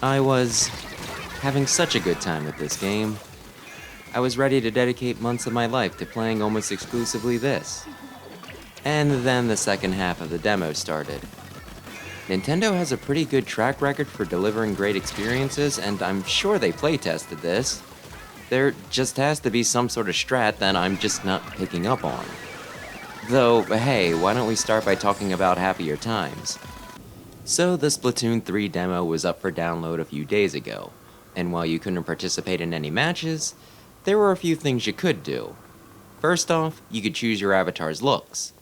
I was having such a good time with this game. I was ready to dedicate months of my life to playing almost exclusively this. And then the second half of the demo started. Nintendo has a pretty good track record for delivering great experiences, and I'm sure they playtested this. There just has to be some sort of strat that I'm just not picking up on. Though, hey, why don't we start by talking about happier times? So the Splatoon 3 demo was up for download a few days ago, and while you couldn't participate in any matches, there were a few things you could do. First off, you could choose your avatar's looks.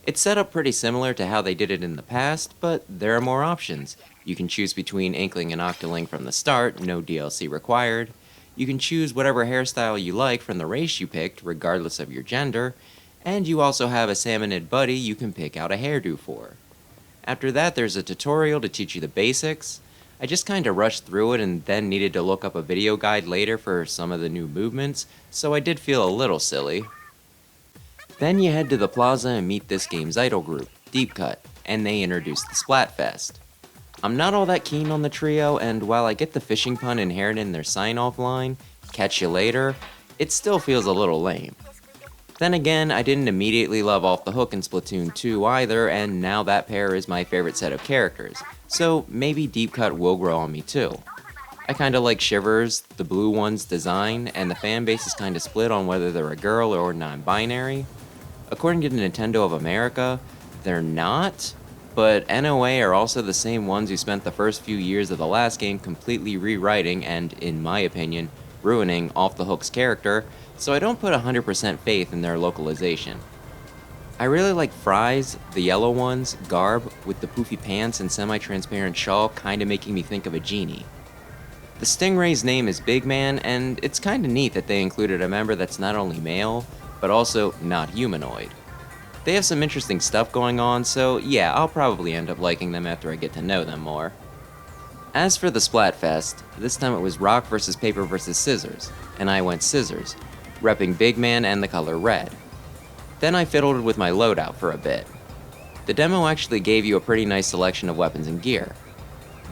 It's set up pretty similar to how they did it in the past, but there are more options. You can choose between Inkling and Octoling from the start, no DLC required. You can choose whatever hairstyle you like from the race you picked, regardless of your gender, and you also have a Salmonid buddy you can pick out a hairdo for. After that, there's a tutorial to teach you the basics. I just kinda rushed through it and then needed to look up a video guide later for some of the new movements, so I did feel a little silly. Then you head to the Plaza and meet this game's idol group, Deep Cut, and they introduced the Splatfest. I'm not all that keen on the trio, and while I get the fishing pun inherent in their sign-off line, catch you later, it still feels a little lame. Then again, I didn't immediately love Off the Hook in Splatoon 2 either, and now that pair is my favorite set of characters, so maybe Deep Cut will grow on me too. I kinda like Shivers, the blue one's design, and the fanbase is kinda split on whether they're a girl or non-binary. According to Nintendo of America, they're not, but NOA are also the same ones who spent the first few years of the last game completely rewriting and, in my opinion, ruining Off the Hook's character, so I don't put 100% faith in their localization. I really like Fry's, the yellow one's, garb, with the poofy pants and semi-transparent shawl kinda making me think of a genie. The Stingray's name is Big Man, and it's kinda neat that they included a member that's not only male, but also not humanoid. They have some interesting stuff going on, so yeah, I'll probably end up liking them after I get to know them more. As for the Splatfest, this time it was rock versus paper versus scissors, and I went scissors, repping Big Man and the color red. Then I fiddled with my loadout for a bit. The demo actually gave you a pretty nice selection of weapons and gear.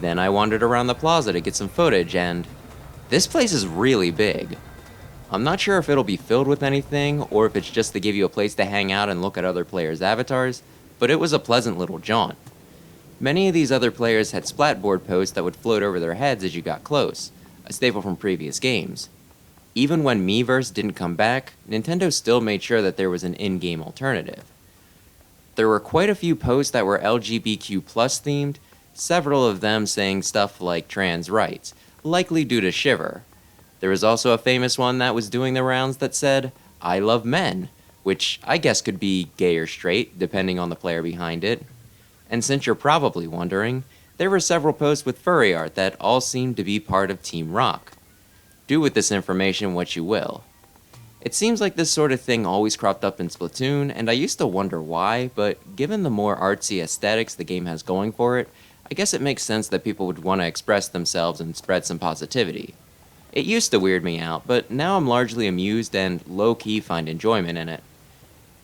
Then I wandered around the plaza to get some footage, and this place is really big. I'm not sure if it'll be filled with anything, or if it's just to give you a place to hang out and look at other players' avatars, but it was a pleasant little jaunt. Many of these other players had splatboard posts that would float over their heads as you got close, a staple from previous games. Even when Miiverse didn't come back, Nintendo still made sure that there was an in-game alternative. There were quite a few posts that were LGBTQ+ themed, several of them saying stuff like trans rights, likely due to Shiver. There was also a famous one that was doing the rounds that said, "I love men," which I guess could be gay or straight, depending on the player behind it. And since you're probably wondering, there were several posts with furry art that all seemed to be part of Team Rock. Do with this information what you will. It seems like this sort of thing always cropped up in Splatoon, and I used to wonder why, but given the more artsy aesthetics the game has going for it, I guess it makes sense that people would want to express themselves and spread some positivity. It used to weird me out, but now I'm largely amused and low-key find enjoyment in it.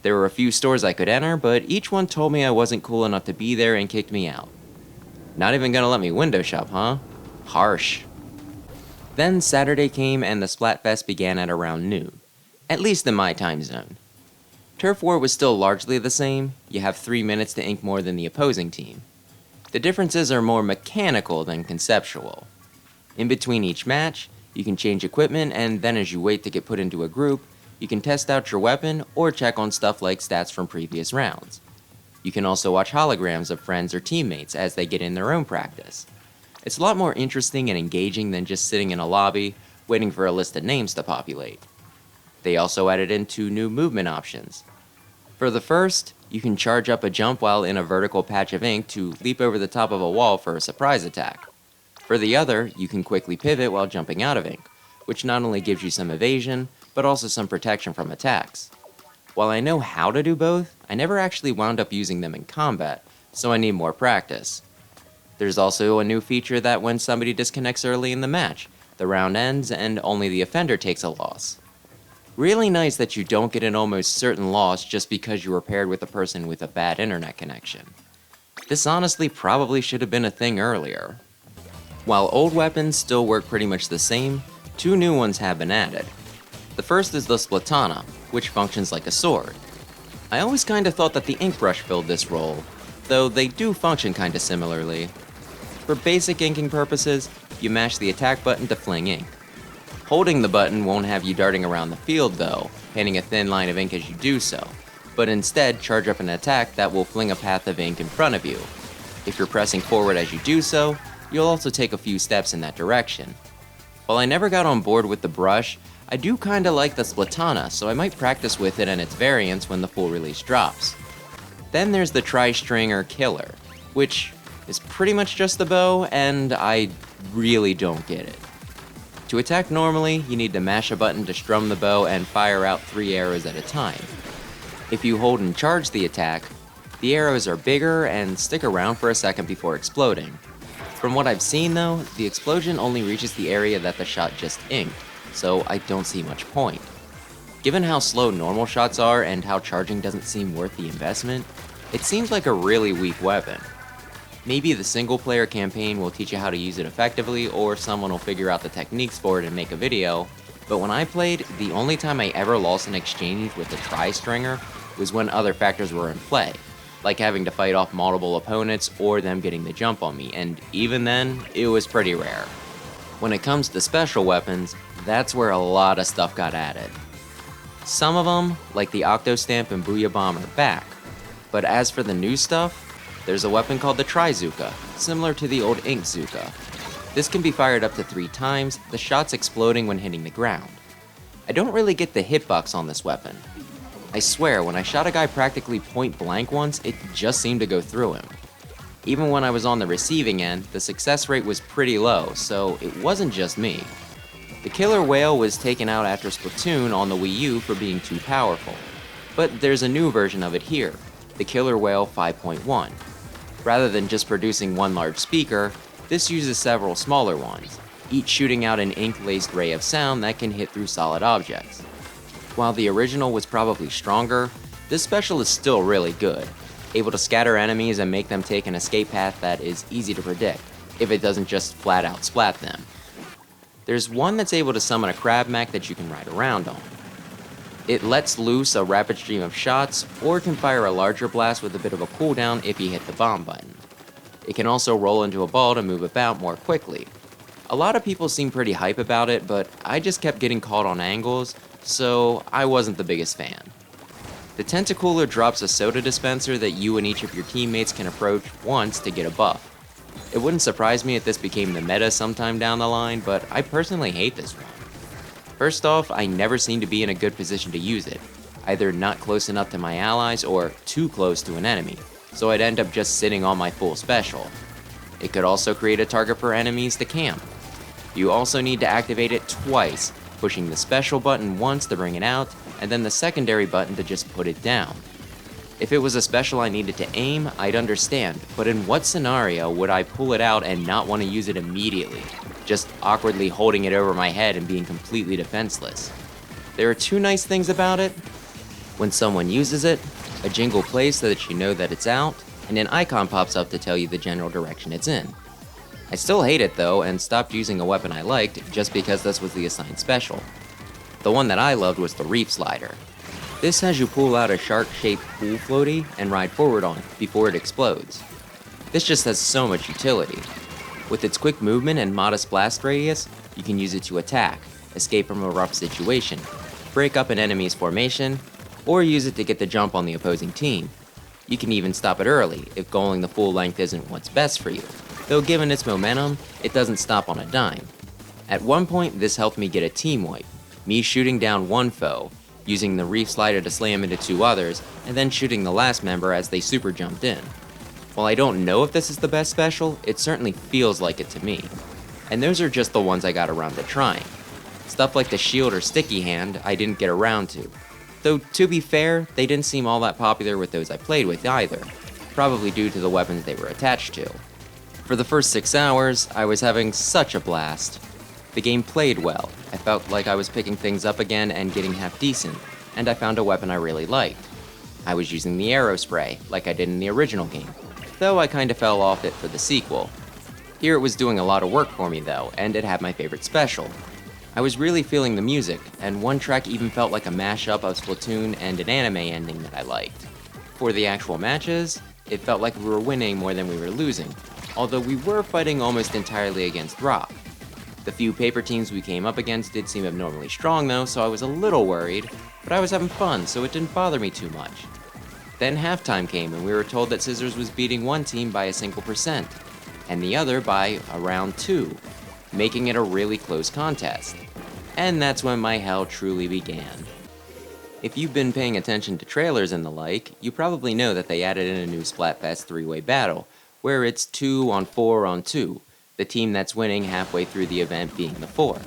There were a few stores I could enter, but each one told me I wasn't cool enough to be there and kicked me out. Not even gonna let me window shop, huh? Harsh. Then Saturday came and the Splatfest began at around noon, at least in my time zone. Turf War was still largely the same. You have 3 minutes to ink more than the opposing team. The differences are more mechanical than conceptual. In between each match, you can change equipment, and then as you wait to get put into a group, you can test out your weapon or check on stuff like stats from previous rounds. You can also watch holograms of friends or teammates as they get in their own practice. It's a lot more interesting and engaging than just sitting in a lobby, waiting for a list of names to populate. They also added in 2 new movement options. For the first, you can charge up a jump while in a vertical patch of ink to leap over the top of a wall for a surprise attack. For the other, you can quickly pivot while jumping out of ink, which not only gives you some evasion, but also some protection from attacks. While I know how to do both, I never actually wound up using them in combat, so I need more practice. There's also a new feature that when somebody disconnects early in the match, the round ends and only the offender takes a loss. Really nice that you don't get an almost certain loss just because you were paired with a person with a bad internet connection. This honestly probably should have been a thing earlier. While old weapons still work pretty much the same, two new ones have been added. The first is the Splatana, which functions like a sword. I always kinda thought that the ink brush filled this role, though they do function kinda similarly. For basic inking purposes, you mash the attack button to fling ink. Holding the button won't have you darting around the field though, painting a thin line of ink as you do so, but instead charge up an attack that will fling a path of ink in front of you. If you're pressing forward as you do so, you'll also take a few steps in that direction. While I never got on board with the brush, I do kinda like the Splatana, so I might practice with it and its variants when the full release drops. Then there's the Tri-Stringer Killer, which is pretty much just the bow, and I really don't get it. To attack normally, you need to mash a button to strum the bow and fire out 3 arrows at a time. If you hold and charge the attack, the arrows are bigger and stick around for a second before exploding. From what I've seen though, the explosion only reaches the area that the shot just inked, so I don't see much point. Given how slow normal shots are and how charging doesn't seem worth the investment, it seems like a really weak weapon. Maybe the single player campaign will teach you how to use it effectively, or someone will figure out the techniques for it and make a video, but when I played, the only time I ever lost an exchange with a Tri-Stringer was when other factors were in play, like having to fight off multiple opponents or them getting the jump on me, and even then, it was pretty rare. When it comes to special weapons, that's where a lot of stuff got added. Some of them, like the Octo Stamp and Booyah Bomb, are back, but as for the new stuff, there's a weapon called the Tri-Zuka, similar to the old Ink Zuka. This can be fired up to 3 times, the shots exploding when hitting the ground. I don't really get the hitbox on this weapon. I swear, when I shot a guy practically point blank once, it just seemed to go through him. Even when I was on the receiving end, the success rate was pretty low, so it wasn't just me. The Killer Whale was taken out after Splatoon on the Wii U for being too powerful, but there's a new version of it here, the Killer Whale 5.1. Rather than just producing one large speaker, this uses several smaller ones, each shooting out an ink-laced ray of sound that can hit through solid objects. While the original was probably stronger, this special is still really good, able to scatter enemies and make them take an escape path that is easy to predict, if it doesn't just flat out splat them. There's one that's able to summon a crab mech that you can ride around on. It lets loose a rapid stream of shots, or can fire a larger blast with a bit of a cooldown if you hit the bomb button. It can also roll into a ball to move about more quickly. A lot of people seem pretty hype about it, but I just kept getting caught on angles, so I wasn't the biggest fan. The Tentacooler drops a soda dispenser that you and each of your teammates can approach once to get a buff. It wouldn't surprise me if this became the meta sometime down the line, but I personally hate this one. First off, I never seem to be in a good position to use it, either not close enough to my allies or too close to an enemy, so I'd end up just sitting on my full special. It could also create a target for enemies to camp. You also need to activate it twice, pushing the special button once to bring it out, and then the secondary button to just put it down. If it was a special I needed to aim, I'd understand, but in what scenario would I pull it out and not want to use it immediately? Just awkwardly holding it over my head and being completely defenseless. There are 2 nice things about it. When someone uses it, a jingle plays so that you know that it's out, and an icon pops up to tell you the general direction it's in. I still hate it though, and stopped using a weapon I liked just because this was the assigned special. The one that I loved was the Reef Slider. This has you pull out a shark-shaped pool floaty and ride forward on it before it explodes. This just has so much utility. With its quick movement and modest blast radius, you can use it to attack, escape from a rough situation, break up an enemy's formation, or use it to get the jump on the opposing team. You can even stop it early if going the full length isn't what's best for you, though given its momentum, it doesn't stop on a dime. At one point, this helped me get a team wipe, me shooting down one foe, using the Reef Slider to slam into 2 others, and then shooting the last member as they super jumped in. While I don't know if this is the best special, it certainly feels like it to me. And those are just the ones I got around to trying. Stuff like the Shield or Sticky Hand I didn't get around to. Though, to be fair, they didn't seem all that popular with those I played with either, probably due to the weapons they were attached to. For the first 6 hours, I was having such a blast. The game played well, I felt like I was picking things up again and getting half decent, and I found a weapon I really liked. I was using the arrow spray, like I did in the original game, though I kinda fell off it for the sequel. Here it was doing a lot of work for me though, and it had my favorite special. I was really feeling the music, and one track even felt like a mashup of Splatoon and an anime ending that I liked. For the actual matches, it felt like we were winning more than we were losing, although we were fighting almost entirely against rock. The few paper teams we came up against did seem abnormally strong though, so I was a little worried, but I was having fun, so it didn't bother me too much. Then halftime came and we were told that Scissors was beating one team by a single percent, and the other by around 2, making it a really close contest. And that's when my hell truly began. If you've been paying attention to trailers and the like, you probably know that they added in a new Splatfest 3-way battle, where it's 2 on 4 on 2, the team that's winning halfway through the event being the 4.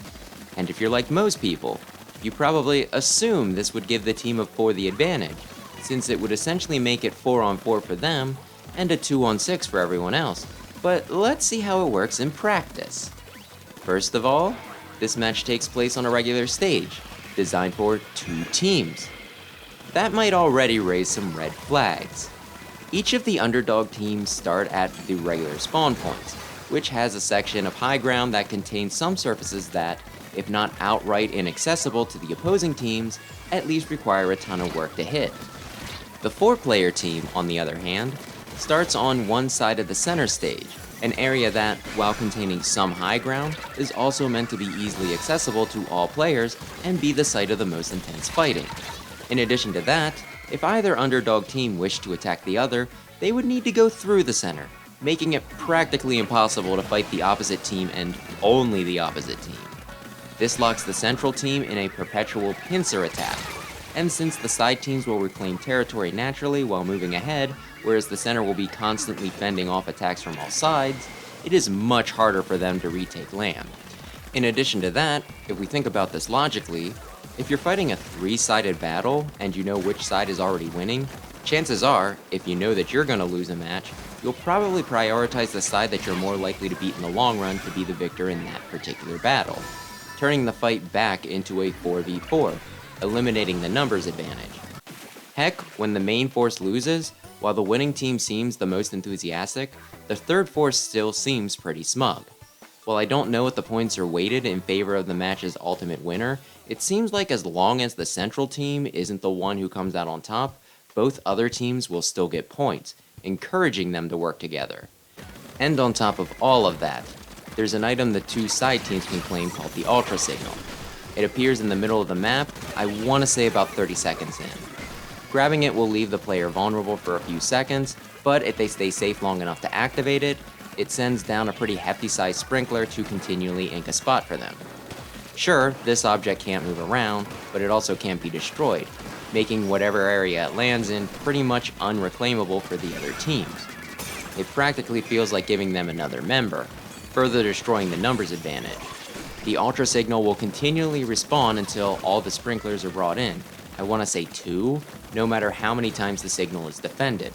And if you're like most people, you probably assume this would give the team of 4 the advantage, since it would essentially make it 4 on 4 for them, and a 2 on 6 for everyone else. But let's see how it works in practice. First of all, this match takes place on a regular stage, designed for 2 teams. That might already raise some red flags. Each of the underdog teams start at the regular spawn points, which has a section of high ground that contains some surfaces that, if not outright inaccessible to the opposing teams, at least require a ton of work to hit. The 4-player team, on the other hand, starts on one side of the center stage, an area that, while containing some high ground, is also meant to be easily accessible to all players and be the site of the most intense fighting. In addition to that, if either underdog team wished to attack the other, they would need to go through the center, making it practically impossible to fight the opposite team and only the opposite team. This locks the central team in a perpetual pincer attack, and since the side teams will reclaim territory naturally while moving ahead, whereas the center will be constantly fending off attacks from all sides, it is much harder for them to retake land. In addition to that, if we think about this logically, if you're fighting a 3-sided battle and you know which side is already winning, chances are, if you know that you're going to lose a match, you'll probably prioritize the side that you're more likely to beat in the long run to be the victor in that particular battle, turning the fight back into a 4v4, eliminating the numbers advantage. Heck, when the main force loses, while the winning team seems the most enthusiastic, the third force still seems pretty smug. While I don't know if the points are weighted in favor of the match's ultimate winner, it seems like as long as the central team isn't the one who comes out on top, both other teams will still get points, encouraging them to work together. And on top of all of that, there's an item the 2 side teams can claim called the Ultra Signal. It appears in the middle of the map, I want to say about 30 seconds in. Grabbing it will leave the player vulnerable for a few seconds, but if they stay safe long enough to activate it, it sends down a pretty hefty sized sprinkler to continually ink a spot for them. Sure, this object can't move around, but it also can't be destroyed, making whatever area it lands in pretty much unreclaimable for the other teams. It practically feels like giving them another member, further destroying the numbers advantage. The Ultra Signal will continually respawn until all the sprinklers are brought in. I want to say 2, no matter how many times the signal is defended.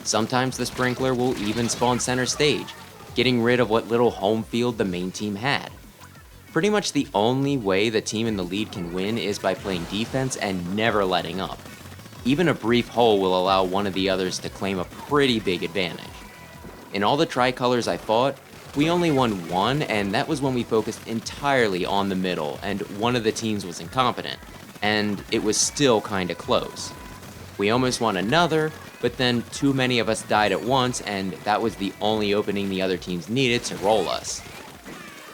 Sometimes the sprinkler will even spawn center stage, getting rid of what little home field the main team had. Pretty much the only way the team in the lead can win is by playing defense and never letting up. Even a brief hole will allow one of the others to claim a pretty big advantage. In all the Tricolors I fought, we only won 1, and that was when we focused entirely on the middle and one of the teams was incompetent, and it was still kinda close. We almost won another, but then too many of us died at once, and that was the only opening the other teams needed to roll us.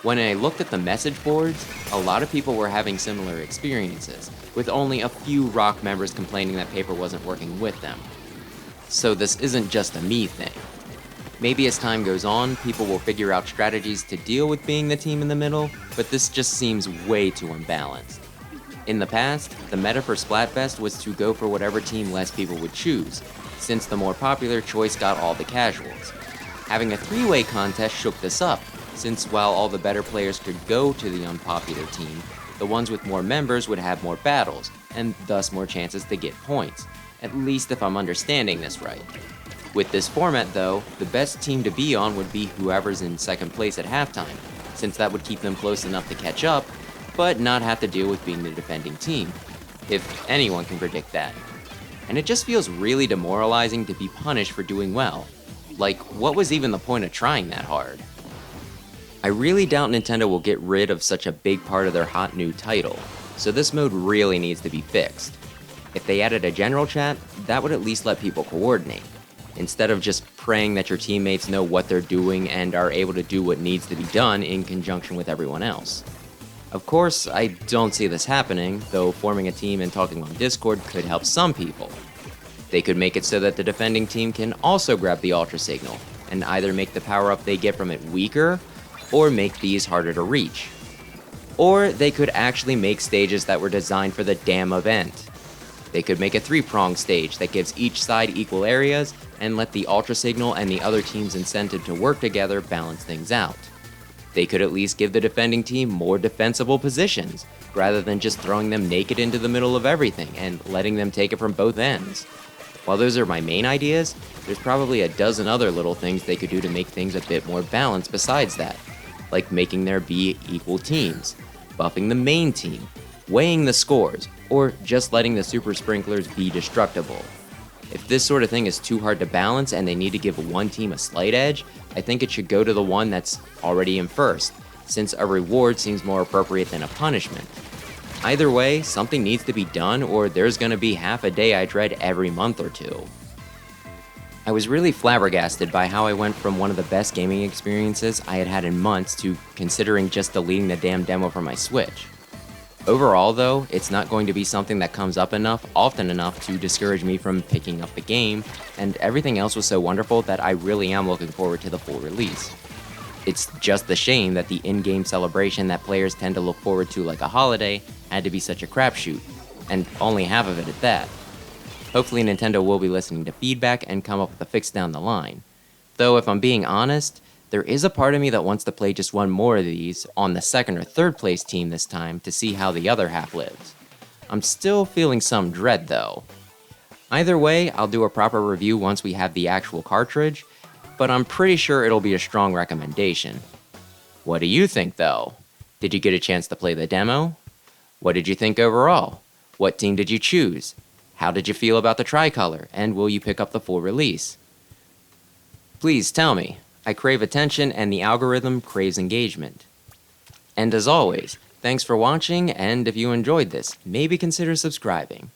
When I looked at the message boards, a lot of people were having similar experiences, with only a few Rock members complaining that paper wasn't working with them. So this isn't just a me thing. Maybe as time goes on, people will figure out strategies to deal with being the team in the middle, but this just seems way too unbalanced. In the past, the meta for Splatfest was to go for whatever team less people would choose, since the more popular choice got all the casuals. Having a 3-way contest shook this up, since while all the better players could go to the unpopular team, the ones with more members would have more battles, and thus more chances to get points, at least if I'm understanding this right. With this format though, the best team to be on would be whoever's in second place at halftime, since that would keep them close enough to catch up, but not have to deal with being the defending team, if anyone can predict that. And it just feels really demoralizing to be punished for doing well. Like, what was even the point of trying that hard? I really doubt Nintendo will get rid of such a big part of their hot new title, so this mode really needs to be fixed. If they added a general chat, that would at least let people coordinate, instead of just praying that your teammates know what they're doing and are able to do what needs to be done in conjunction with everyone else. Of course, I don't see this happening, though forming a team and talking on Discord could help some people. They could make it so that the defending team can also grab the Ultra Signal, and either make the power-up they get from it weaker, or make these harder to reach. Or they could actually make stages that were designed for the damn event. They could make a 3-pronged stage that gives each side equal areas, and let the Ultra Signal and the other team's incentive to work together balance things out. They could at least give the defending team more defensible positions, rather than just throwing them naked into the middle of everything and letting them take it from both ends. While those are my main ideas, there's probably a dozen other little things they could do to make things a bit more balanced besides that, like making there be equal teams, buffing the main team, weighing the scores, or just letting the super sprinklers be destructible. If this sort of thing is too hard to balance and they need to give one team a slight edge, I think it should go to the one that's already in first, since a reward seems more appropriate than a punishment. Either way, something needs to be done or there's gonna be half a day I dread every month or two. I was really flabbergasted by how I went from one of the best gaming experiences I had had in months to considering just deleting the damn demo from my Switch. Overall though, it's not going to be something that comes up often enough to discourage me from picking up the game, and everything else was so wonderful that I really am looking forward to the full release. It's just a shame that the in-game celebration that players tend to look forward to like a holiday had to be such a crapshoot, and only half of it at that. Hopefully Nintendo will be listening to feedback and come up with a fix down the line. Though if I'm being honest, there is a part of me that wants to play just one more of these on the second or third place team this time to see how the other half lives. I'm still feeling some dread though. Either way, I'll do a proper review once we have the actual cartridge, but I'm pretty sure it'll be a strong recommendation. What do you think though? Did you get a chance to play the demo? What did you think overall? What team did you choose? How did you feel about the Tricolor, and will you pick up the full release? Please tell me. I crave attention and the algorithm craves engagement. And as always, thanks for watching, and if you enjoyed this, maybe consider subscribing.